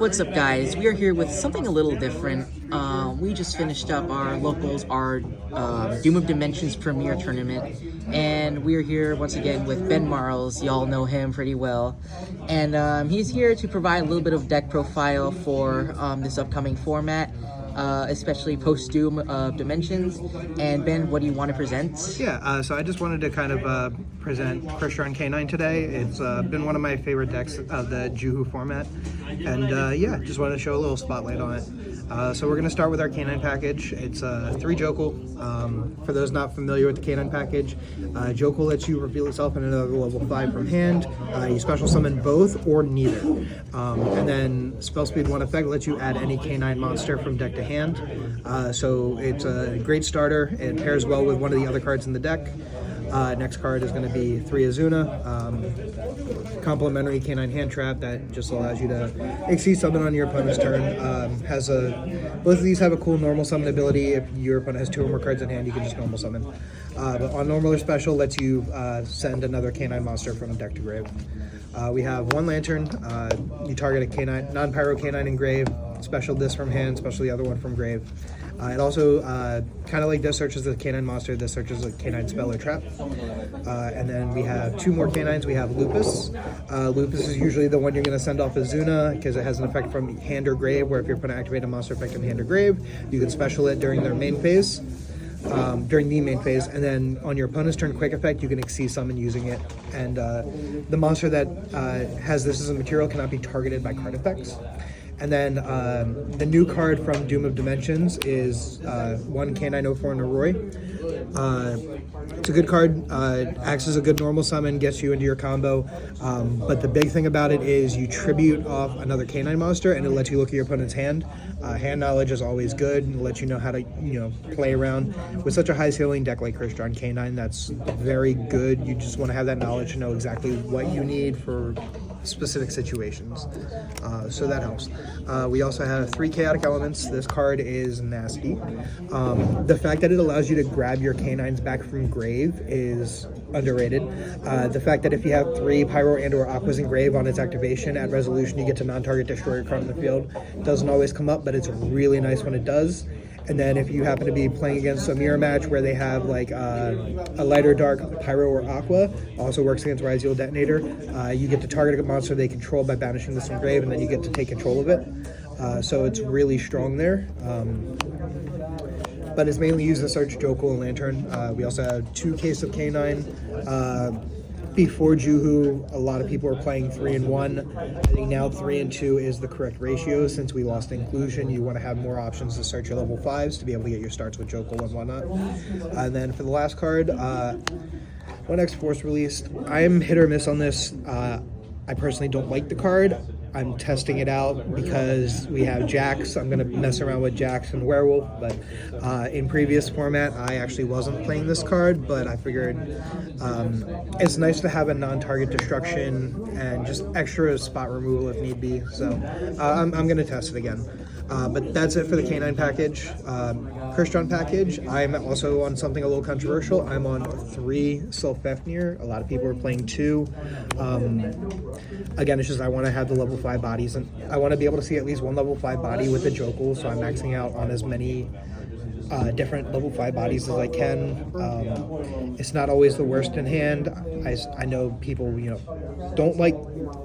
What's up, guys? We are here with something a little different. We just finished up our locals, our Doom of Dimensions Premier Tournament, and we're here once again with Ben Marles. Y'all know him pretty well, and he's here to provide a little bit of deck profile for this upcoming format. Especially post Doom of Dimensions. And Ben, what do you want to present? Yeah, so I just wanted to kind of present Crystron K9 today. It's been one of my favorite decks of the Juhu format, and yeah, just wanted to show a little spotlight on it. So we're going to start with our K9 package. It's 3 Jokel. For those not familiar with the K9 package, Jokel lets you reveal itself in another level 5 from hand. You special summon both or neither. And then spell speed 1 effect lets you add any K9 monster from deck to hand. So it's a great starter. It pairs well with one of the other cards in the deck. Next card is going to be 3 Azuna, complementary K9 hand trap that just allows you to exceed summon on your opponent's turn. Both of these have a cool normal summon ability. If your opponent has 2 or more cards in hand, you can just normal summon. But on normal or special, lets you send another K9 monster from deck to grave. We have 1 Lantern. You target a K9, non-pyro K9 in grave. Special this from hand, special the other one from grave. It also, kind of like this, searches the K9 monster, this searches a K9 spell or trap. And then we have 2 more K9s. We have Lupus. Lupus is usually the one you're going to send off Azuna because it has an effect from hand or grave, where if you're going to activate a monster effect in hand or grave, you can special it during their main phase. During the main phase, and then on your opponent's turn quick effect, you can exceed summon using it. And the monster that has this as a material cannot be targeted by card effects. And then the new card from Doom of Dimensions is 1 K904 Naroi. It's a good card, acts as a good normal summon, gets you into your combo, but the big thing about it is you tribute off another K9 monster and it lets you look at your opponent's hand. Hand knowledge is always good and lets you know how to play around. With such a high ceiling deck like Crystron K9, that's very good. You just want to have that knowledge to know exactly what you need for specific situations, so that helps. We also have 3 Chaotic Elements. This card is nasty. The fact that it allows you to grab your K9s back from grave is underrated. The fact that if you have 3 Pyro and or Aquas in grave on its activation, at resolution you get to non-target destroy your card in the field. Doesn't always come up, but it's really nice when it does. And then if you happen to be playing against a mirror match where they have like a light or dark Pyro or Aqua, also works against Ryzeal Detonator, you get to target a monster they control by banishing this from grave, and then you get to take control of it. So it's really strong there. But it's mainly used to search Jokel and Lantern. We also have 2 Case of K9. Before Juhu, a lot of people were playing 3 and 1. I think now 3 and 2 is the correct ratio. Since we lost inclusion, you want to have more options to search your level 5s to be able to get your starts with Jokel and whatnot. And then for the last card, 1X Force released. I am hit or miss on this. I personally don't like the card. I'm testing it out because we have Jax. I'm going to mess around with Jax and Werewolf, but in previous format, I actually wasn't playing this card, but I figured it's nice to have a non-target destruction and just extra spot removal if need be, so I'm going to test it again. But that's it for the K9 package. Crystron package, I'm also on something a little controversial. I'm on 3 Sylphefnir. A lot of people are playing 2. Again, it's just I want to have the level 5 bodies, and I want to be able to see at least 1 level 5 body with the Jokel, so I'm maxing out on as many different level 5 bodies as I can. It's not always the worst in hand. I know people don't like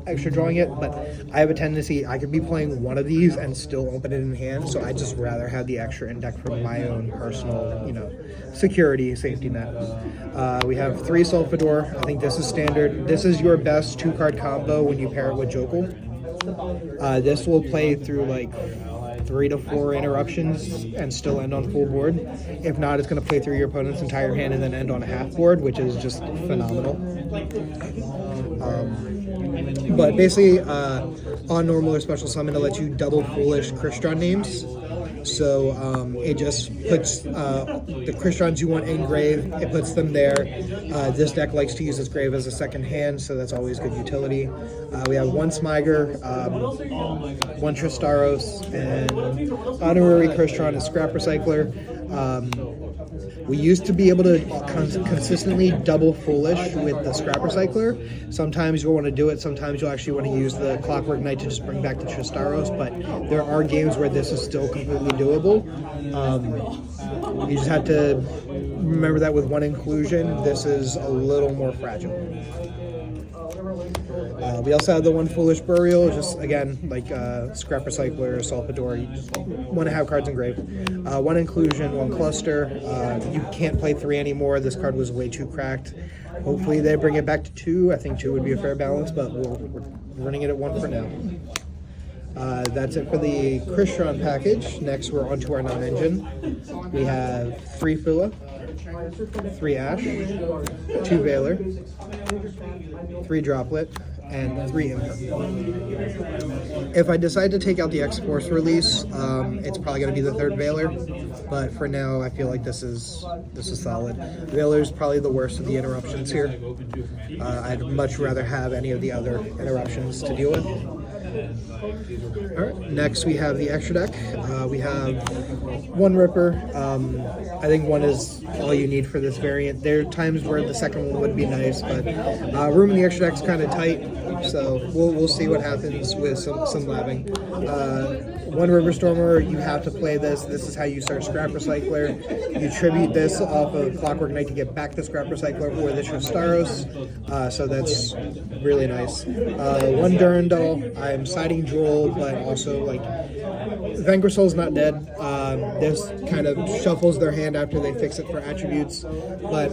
extra drawing it, but I have a tendency, I could be playing one of these and still open it in hand, so I just rather have the extra in deck for my own personal security, safety net. We have 3 Sulfador. I think this is standard. This is your best 2-card combo when you pair it with Jokel. This will play through like 3 to 4 interruptions and still end on full board. If not, it's going to play through your opponent's entire hand and then end on a half board, which is just phenomenal. But basically, on normal or special summon, it lets you double foolish Crystron names. So it just puts the Crystrons you want in grave, it puts them there. This deck likes to use its grave as a second hand, so that's always good utility. We have 1 Smiger, 1 Tristaros, and honorary Crystron is Scrap Recycler. We used to be able to consistently double Foolish with the Scrap Recycler. Sometimes you'll want to do it, sometimes you'll actually want to use the Clockwork Knight to just bring back the Tristaros, but there are games where this is still completely doable. You just have to remember that with one inclusion, this is a little more fragile. We also have the one Foolish Burial, just again, like Scrap Recycler, Salvador, you just want to have cards engraved. One inclusion, one cluster. You can't play 3 anymore, this card was way too cracked. Hopefully they bring it back to 2, I think 2 would be a fair balance, but we're running it at 1 for now. That's it for the Crystron package. Next we're on to our non-engine. We have 3 Fua, 3 Ash, 2 Valor, 3 Droplet, and 3 Imperm. If I decide to take out the X-Force release, it's probably going to be the 3rd Valor, but for now I feel like this is solid. Valor's probably the worst of the interruptions here. I'd much rather have any of the other interruptions to deal with. Alright, next we have the extra deck. We have 1 Ripper. I think 1 is all you need for this variant. There are times where the second one would be nice, but room in the extra deck is kind of tight, so we'll see what happens with some labbing. 1 River Stormer, you have to play this. This is how you start Scrap Recycler. You tribute this off of Clockwork Knight to get back the Scrap Recycler or the Tristaros, so that's really nice. 1 Durandal. I'm siding Droll, but also like Vanquishol's not dead. This kind of shuffles their hand after they fix it for attributes, but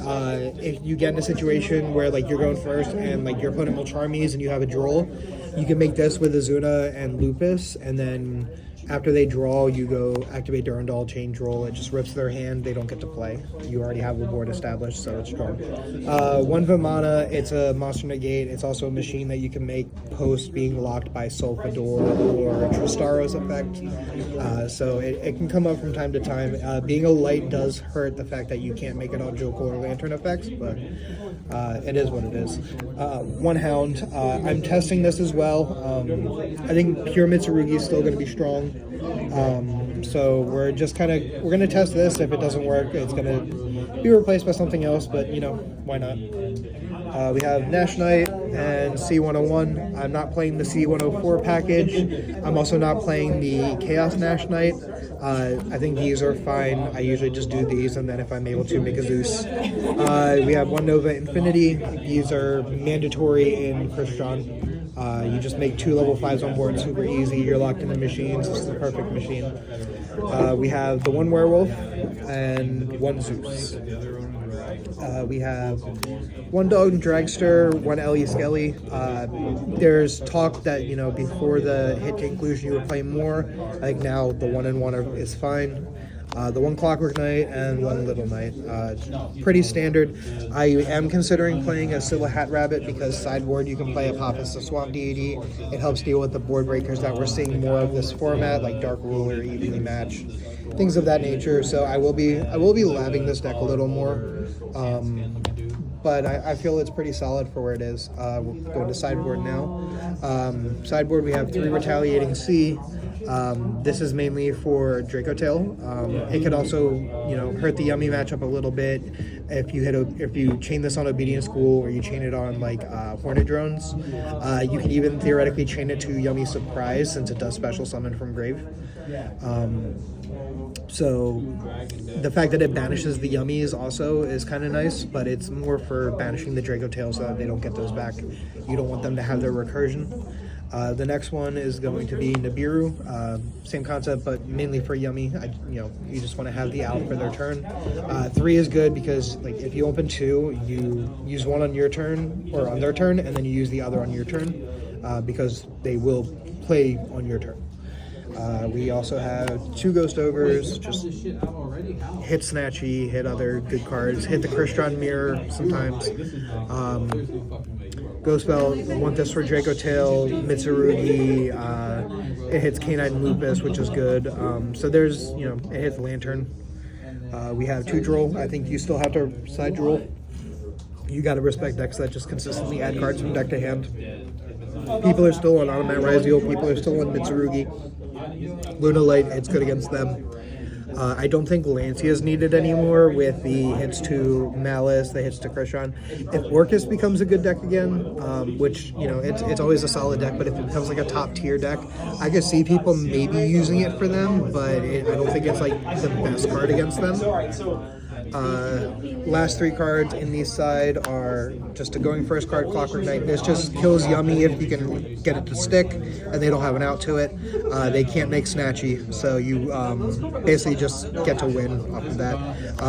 if you get in a situation where like you're going first and like your opponent will Charmies and you have a Droll, you can make this with Azuna and Lupus, and then after they draw, you go activate Durandal, chain Droll. It just rips their hand. They don't get to play. You already have the board established, so it's strong. 1 Vimana. It's a monster negate. It's also a machine that you can make post being locked by Solfador or Tristaros effect. So it can come up from time to time. Being a light does hurt the fact that you can't make it on Jokel or Lantern effects, but it is what it is. 1 Hound. I'm testing this as well. I think Pure Mitsurugi is still going to be strong. So we're just we're going to test this. If it doesn't work, it's going to be replaced by something else, but you know, why not? We have Nash Knight and C101. I'm not playing the C104 package. I'm also not playing the Chaos Nash Knight. I think these are fine. I usually just do these, and then if I'm able to, make a Zeus. We have 1 Nova Infinity. These are mandatory in Crystron. You just make 2 level 5s on board, super easy. You're locked into machines. This is the perfect machine. We have the 1 Werewolf and 1 Zeus. We have 1 Dog Dragster, 1 Ellie Skelly. There's talk that, you know, before the hit to inclusion you would play more. I think now the 1 and 1 is fine. The 1 Clockwork Knight and 1 Little Knight. Pretty standard. I am considering playing a Scylla Hat Rabbit because sideboard you can play a Pappas the Swamp Deity. It helps deal with the board breakers that we're seeing more of this format, like Dark Ruler, Evenly Matched, things of that nature. So I will be labbing this deck a little more. But I feel it's pretty solid for where it is. We'll go to sideboard now. Sideboard we have 3 Retaliating Sea. This is mainly for Draco Tail. It could also, you know, hurt the Yummy matchup a little bit if you chain this on Obedient School or you chain it on like Hornet Drones. You can even theoretically chain it to Yummy Surprise since it does special summon from grave. So the fact that it banishes the Yummies also is kind of nice, but it's more for banishing the Draco Tail so that they don't get those back. You don't want them to have their recursion. The next one is going to be Nibiru. Same concept, but mainly for Yummy. You just want to have the out for their turn. 3 is good because like if you open 2, you use 1 on your turn or on their turn, and then you use the other on your turn because they will play on your turn. We also have 2 Ghost Ogres, just hit Snatchy, hit other good cards, hit the Crystron Mirror sometimes. Ghost Belt, want this for Draco Tail, Mitsurugi, it hits K9 Lupus, which is good. So there's, you know, it hits Lantern. We have 2 Droll. I think you still have to side Droll. You gotta respect decks that just consistently add cards from deck to hand. People are still on Automat Raziel, people are still on Mitsurugi. Luna Light, it's good against them. I don't think Lancia is needed anymore with the hits to Malice, the hits to Crystron. If Orcus becomes a good deck again, which, you know, it's always a solid deck, but if it becomes like a top tier deck, I could see people maybe using it for them, but I don't think it's like the best card against them. Last 3 cards in the side are just a going first card, Clockwork Knight. This just kills Yummy if you can get it to stick, and they don't have an out to it. They can't make Snatchy, so you basically just get to win off of that.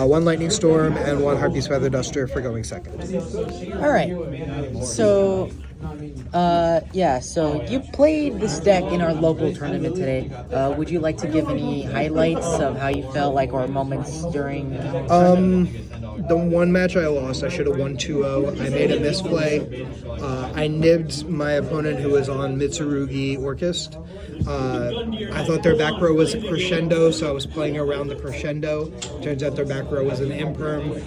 1 Lightning Storm and 1 Harpy's Feather Duster for going second. All right. So, yeah, so you played this deck in our local tournament today. Would you like to give any highlights of how you felt, like, or moments during The one match I lost, I should have won 2-0. I made a misplay. I nibbed my opponent who was on Mitsurugi Orcus. I thought their back row was a Crescendo, so I was playing around the Crescendo. Turns out their back row was an Imperm.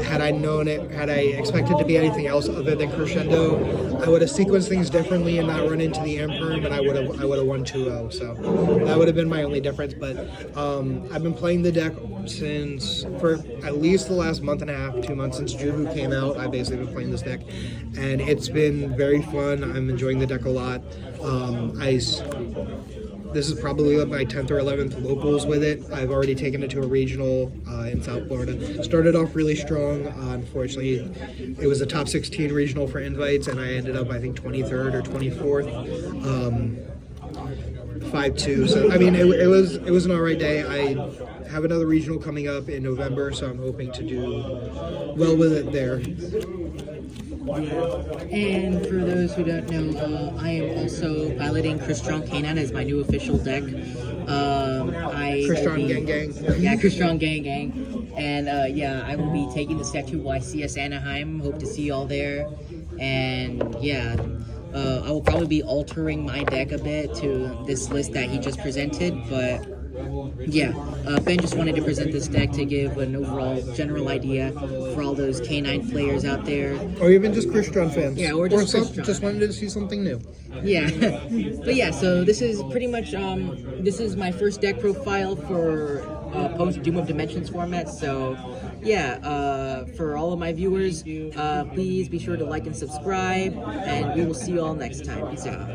Had I known it, had I expected to be anything else other than Crescendo, I would have sequenced things differently and not run into the Imperm, and I would have won 2-0. So that would have been my only difference. But I've been playing the deck for at least the last month and a half, 2 months since Juhu came out. I've basically been playing this deck, and it's been very fun. I'm enjoying the deck a lot. This is probably my 10th or 11th locals with it. I've already taken it to a regional in South Florida. Started off really strong. Unfortunately, it was a top 16 regional for invites, and I ended up, I think, 23rd or 24th. 5-2. So I mean, it was an alright day. I have another regional coming up in November, so I'm hoping to do well with it there. And for those who don't know, I am also piloting Crystron K9 as my new official deck. Crystron Gang Gang. Yeah, Crystron Gang Gang. And yeah, I will be taking this deck to YCS Anaheim. Hope to see you all there. And yeah, I will probably be altering my deck a bit to this list that he just presented, but yeah, Ben just wanted to present this deck to give an overall general idea for all those K9 players out there. Or even just Crystron fans. Yeah, or just Crystron. Just wanted to see something new. Yeah, but yeah, so this is pretty much, this is my first deck profile for post Doom of Dimensions format, so yeah, for all of my viewers, please be sure to like and subscribe, and we will see you all next time. Peace out.